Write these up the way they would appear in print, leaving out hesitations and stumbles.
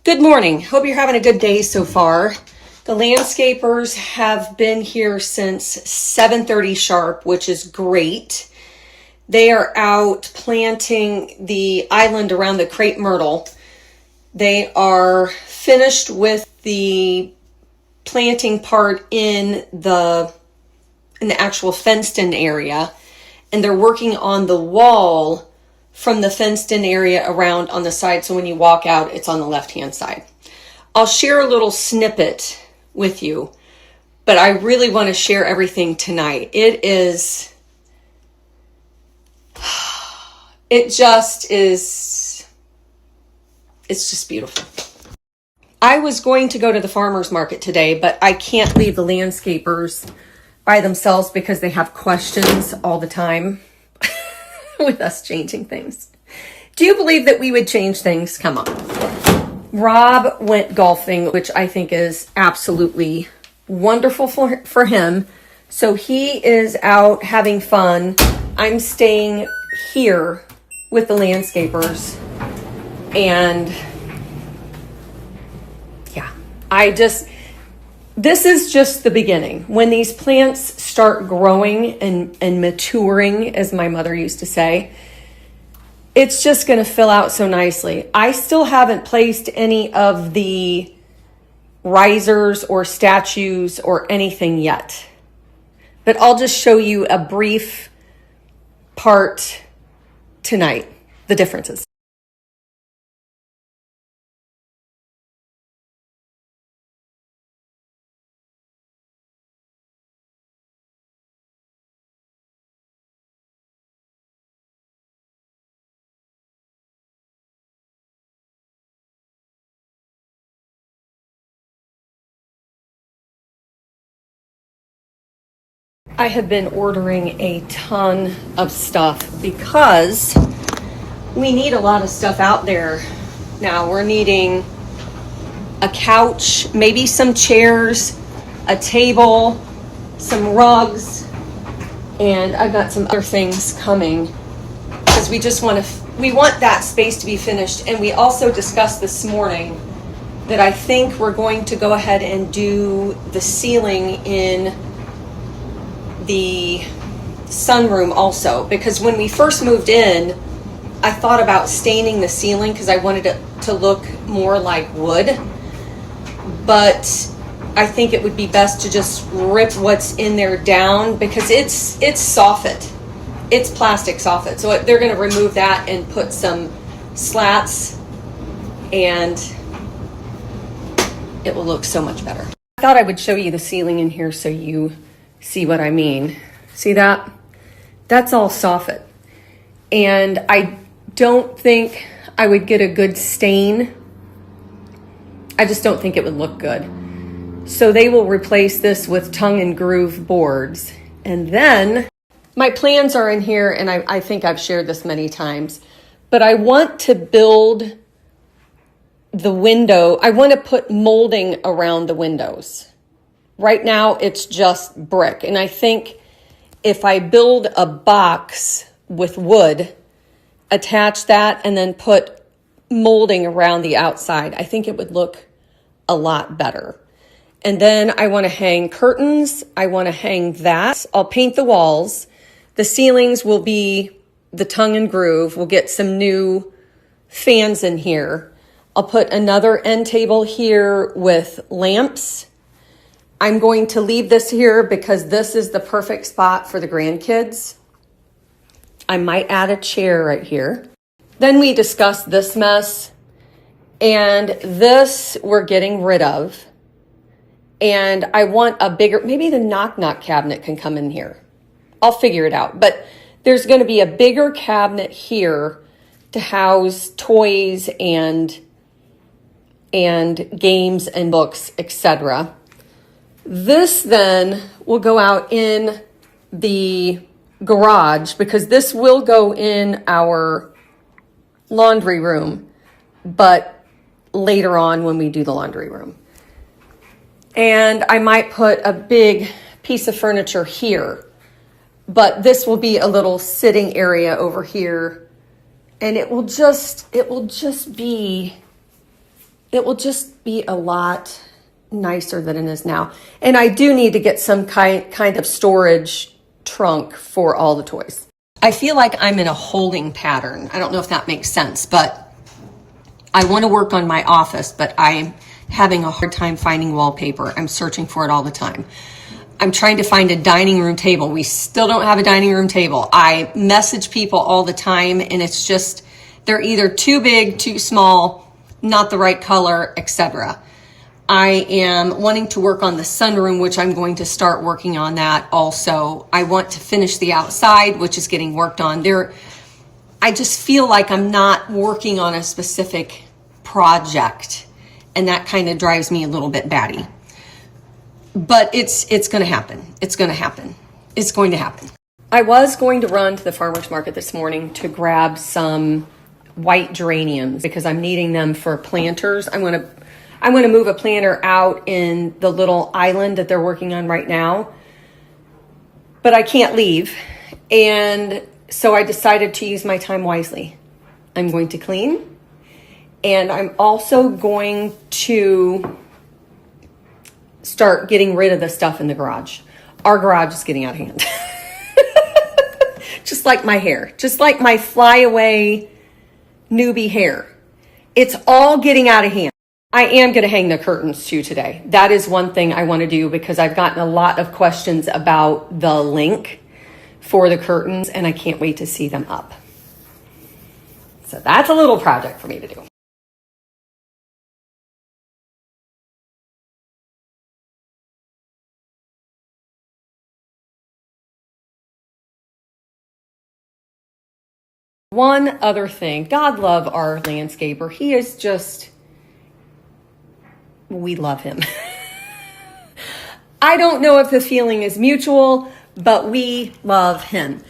Good morning. Hope you're having a good day so far. The landscapers have been here since 7:30 sharp, which is great. They are out planting the island around the crepe myrtle. They are finished with the planting part in the actual fenced-in area, and they're working on the wall from the fenced-in area around on the side, so when you walk out, it's on the left-hand side. I'll share a little snippet with you, but I really want to share everything tonight. It's just beautiful. I was going to go to the farmer's market today, but I can't leave the landscapers by themselves because they have questions all the time with us changing things. Do you believe that we would change things? Come on. Rob went golfing, which I think is absolutely wonderful for him. So he is out having fun. I'm staying here with the landscapers. And yeah, this is just the beginning. When these plants start growing and maturing, as my mother used to say, it's just going to fill out so nicely. I still haven't placed any of the risers or statues or anything yet, but I'll just show you a brief part tonight, the differences. I have been ordering a ton of stuff because we need a lot of stuff out there now. We're needing a couch, maybe some chairs, a table, some rugs, and I've got some other things coming because we want that space to be finished. And we also discussed this morning that I think we're going to go ahead and do the ceiling in the sunroom also, because when we first moved in, I thought about staining the ceiling because I wanted it to look more like wood, but I think it would be best to just rip what's in there down because it's soffit. It's plastic soffit. So they're going to remove that and put some slats and it will look so much better. I thought I would show you the ceiling in here so you see what I mean. See that? That's all soffit. And I don't think I would get a good stain. I just don't think it would look good. So they will replace this with tongue and groove boards. And then my plans are in here, and I think I've shared this many times, but I want to build the window. I want to put molding around the windows. Right now, it's just brick. And I think if I build a box with wood, attach that, and then put molding around the outside, I think it would look a lot better. And then I want to hang curtains. I want to hang that. I'll paint the walls. The ceilings will be the tongue and groove. We'll get some new fans in here. I'll put another end table here with lamps. I'm going to leave this here because this is the perfect spot for the grandkids. I might add a chair right here. Then we discussed this mess, and this we're getting rid of. And I want a bigger, maybe the knock-knock cabinet can come in here. I'll figure it out. But there's going to be a bigger cabinet here to house toys and games and books, etc. This then will go out in the garage because this will go in our laundry room, but later on when we do the laundry room. And I might put a big piece of furniture here, but this will be a little sitting area over here, and it will just be it will just be a lot nicer than it is now. And I do need to get some kind of storage trunk for all the toys. I feel like I'm in a holding pattern. I don't know if that makes sense, but I want to work on my office, but I'm having a hard time finding wallpaper. I'm searching for it all the time. I'm trying to find a dining room table. We still don't have a dining room table. I message people all the time, and it's just, they're either too big, too small, not the right color, etc. I am wanting to work on the sunroom, which I'm going to start working on that also. I want to finish the outside, which is getting worked on. I just feel like I'm not working on a specific project, and that kind of drives me a little bit batty. But it's going to happen. It's going to happen. It's going to happen. I was going to run to the farmer's market this morning to grab some white geraniums because I'm needing them for planters. I'm going to move a planter out in the little island that they're working on right now, but I can't leave. And so I decided to use my time wisely. I'm going to clean, and I'm also going to start getting rid of the stuff in the garage. Our garage is getting out of hand. Just like my hair, just like my flyaway newbie hair. It's all getting out of hand. I am going to hang the curtains too today. That is one thing I want to do because I've gotten a lot of questions about the link for the curtains, and I can't wait to see them up. So that's a little project for me to do. One other thing, God love our landscaper. He is just, we love him. I don't know if the feeling is mutual, but we love him.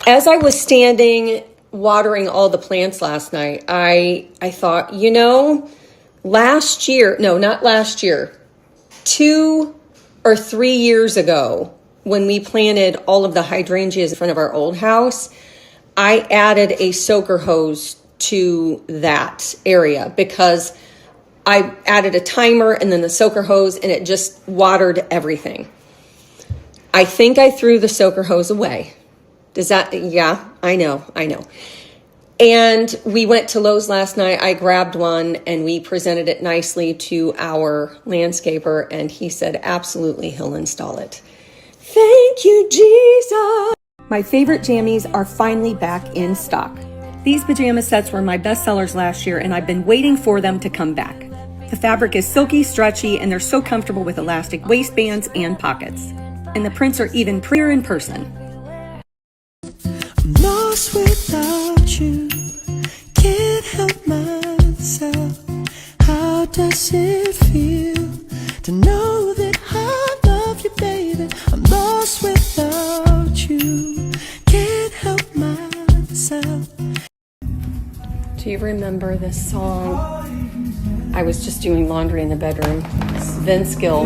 As I was standing watering all the plants last night, I thought, not last year, 2 or 3 years ago, when we planted all of the hydrangeas in front of our old house, I added a soaker hose to that area because I added a timer and then the soaker hose, and it just watered everything. I think I threw the soaker hose away. Yeah, I know. And we went to Lowe's last night. I grabbed one and we presented it nicely to our landscaper, and he said, absolutely, he'll install it. Thank you, Jesus. My favorite jammies are finally back in stock. These pajama sets were my best sellers last year, and I've been waiting for them to come back. The fabric is silky, stretchy, and they're so comfortable with elastic waistbands and pockets. And the prints are even prettier in person. I'm lost without you, can't help myself. How does it feel to know that I love you, baby? I'm lost without you, can't help myself. Do you remember this song? I was just doing laundry in the bedroom. Vince Gill,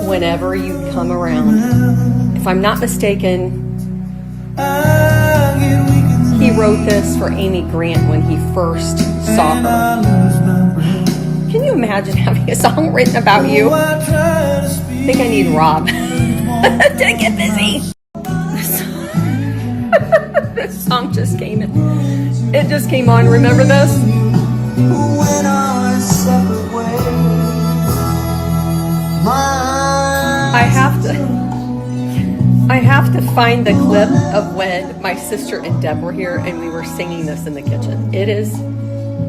Whenever You Come Around. If I'm not mistaken, he wrote this for Amy Grant when he first saw her. Can you imagine having a song written about you? I think I need Rob to get busy. This song just came in. It just came on. Remember this? When our separate ways, I have to find the clip of when my sister and Deb were here and we were singing this in the kitchen. It is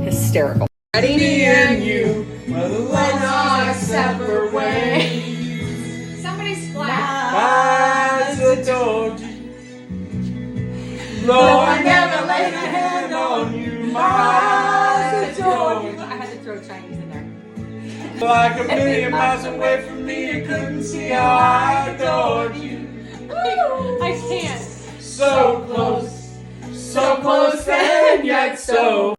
hysterical. Ready? Me and you, when our separate ways. Somebody splash. I adored you. Though I never laid a hand on you, my eyes adored you. I had to throw Chinese in there. Like a million miles away from me, you couldn't see how I adored you. I can't. So close, and yet so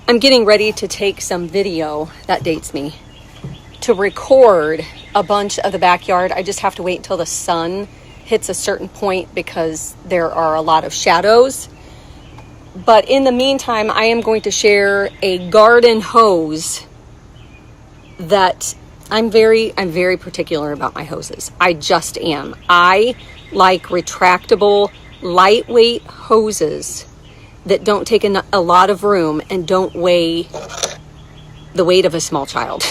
I'm getting ready to take some video, that dates me, to record a bunch of the backyard. I just have to wait until the sun hits a certain point because there are a lot of shadows. But in the meantime, I am going to share a garden hose that I'm very particular about my hoses. I just am. I like retractable, lightweight hoses that don't take a lot of room and don't weigh the weight of a small child.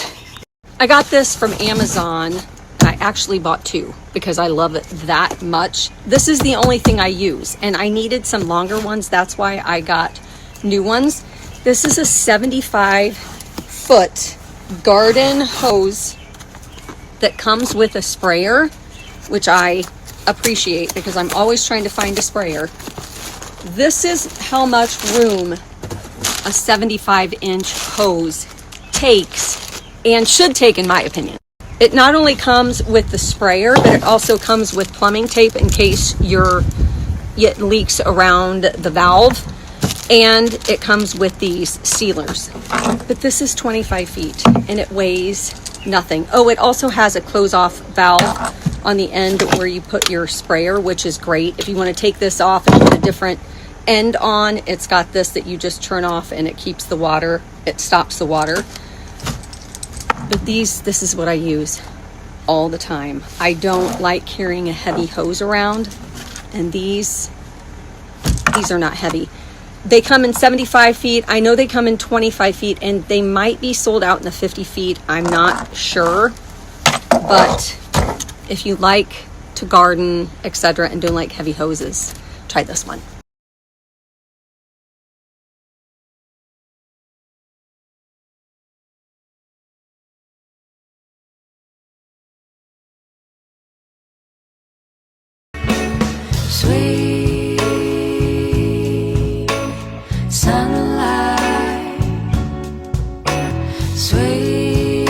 I got this from Amazon. I actually bought two because I love it that much. This is the only thing I use, and I needed some longer ones. That's why I got new ones. This is a 75-foot garden hose that comes with a sprayer, which I appreciate because I'm always trying to find a sprayer. This is how much room a 75-inch hose takes and should take, in my opinion. It not only comes with the sprayer, but it also comes with plumbing tape in case it leaks around the valve. And it comes with these sealers. But this is 25 feet and it weighs nothing. Oh, it also has a close-off valve on the end where you put your sprayer, which is great. If you want to take this off and put a different end on, it's got this that you just turn off and it keeps the water, it stops the water. But this is what I use all the time. I don't like carrying a heavy hose around, and these are not heavy. They come in 75 feet. I know they come in 25 feet, and they might be sold out in the 50 feet. I'm not sure. But if you like to garden, etc., and don't like heavy hoses, try this one. Sweet sunlight, sweet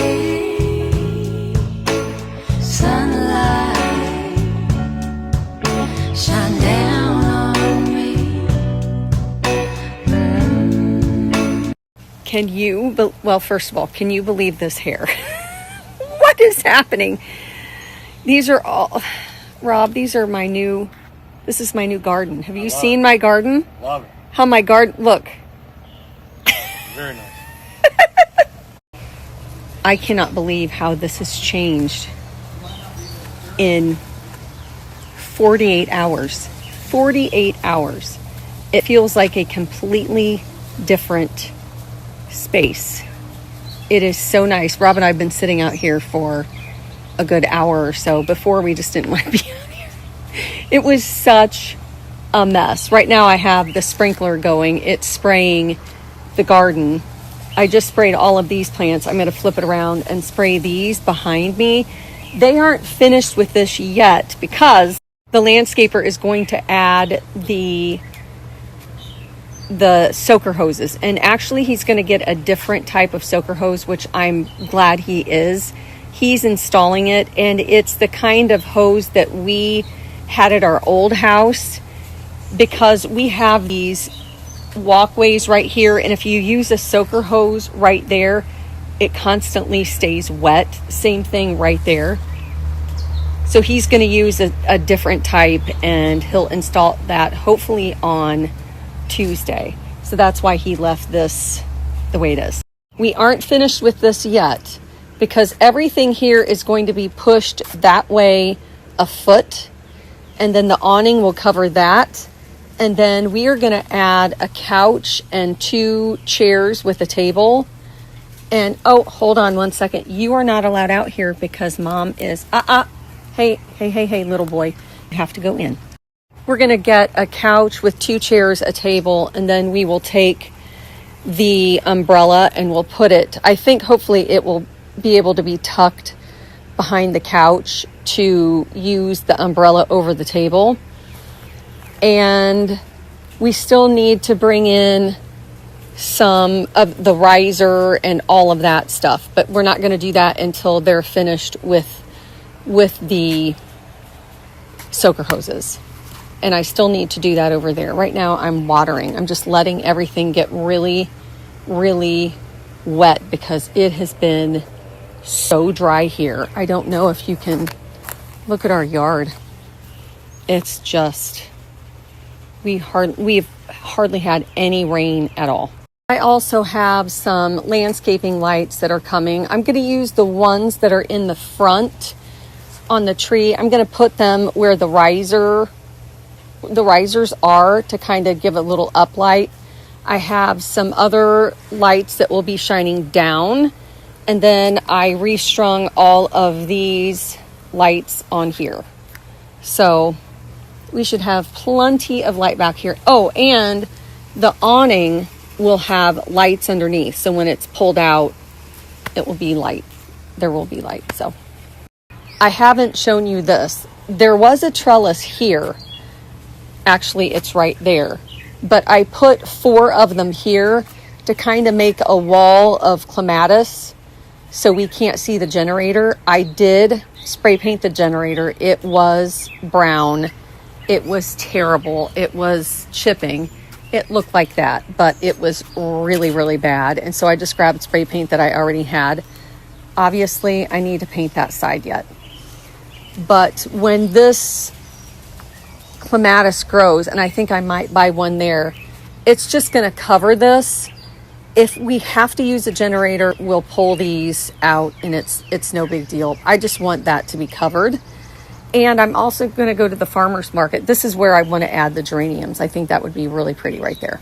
sunlight, shine down on me. Well, first of all, can you believe this hair? What is happening? These are all, Rob, this is my new garden. Have you seen my garden? Love it. How my garden, look. Very nice. I cannot believe how this has changed in 48 hours. 48 hours. It feels like a completely different space. It is so nice. Rob and I have been sitting out here for a good hour or so. Before, we just didn't want to be out here. It was such a mess. Right now I have the sprinkler going. It's spraying the garden. I just sprayed all of these plants. I'm going to flip it around and spray these behind me. They aren't finished with this yet because the landscaper is going to add the soaker hoses. And actually he's going to get a different type of soaker hose, which I'm glad he is. He's installing it, and it's the kind of hose that we had at our old house, because we have these walkways right here, and if you use a soaker hose right there, it constantly stays wet. Same thing right there. So he's going to use a different type, and he'll install that hopefully on Tuesday. So that's why he left this the way it is. We aren't finished with this yet because everything here is going to be pushed that way a foot, and then the awning will cover that. And then we are going to add a couch and 2 chairs with a table. And oh, hold on one second. You are not allowed out here because mom is Hey, little boy, you have to go in. We're going to get a couch with 2 chairs, a table, and then we will take the umbrella and we'll put it, I think hopefully it will be able to be tucked behind the couch to use the umbrella over the table. And we still need to bring in some of the riser and all of that stuff, but we're not going to do that until they're finished with the soaker hoses. And I still need to do that over there. Right now I'm watering. I'm just letting everything get really really wet because it has been so dry here. I don't know if you can look at our yard. It's just, we've hardly had any rain at all. I also have some landscaping lights that are coming. I'm going to use the ones that are in the front on the tree. I'm going to put them where the risers are to kind of give a little uplight. I have some other lights that will be shining down, and then I restrung all of these lights on here. So we should have plenty of light back here. Oh, and the awning will have lights underneath. So when it's pulled out, it will be light. There will be light. So I haven't shown you this. There was a trellis here. Actually, it's right there. But I put 4 of them here to kind of make a wall of clematis so we can't see the generator. I did spray paint the generator. It was brown. It was terrible. It was chipping. It looked like that, but it was really, really bad. And so I just grabbed spray paint that I already had. Obviously, I need to paint that side yet. But when this clematis grows, and I think I might buy one there, it's just going to cover this. If we have to use a generator, we'll pull these out, and it's no big deal. I just want that to be covered. And I'm also going to go to the farmer's market. This is where I want to add the geraniums. I think that would be really pretty right there.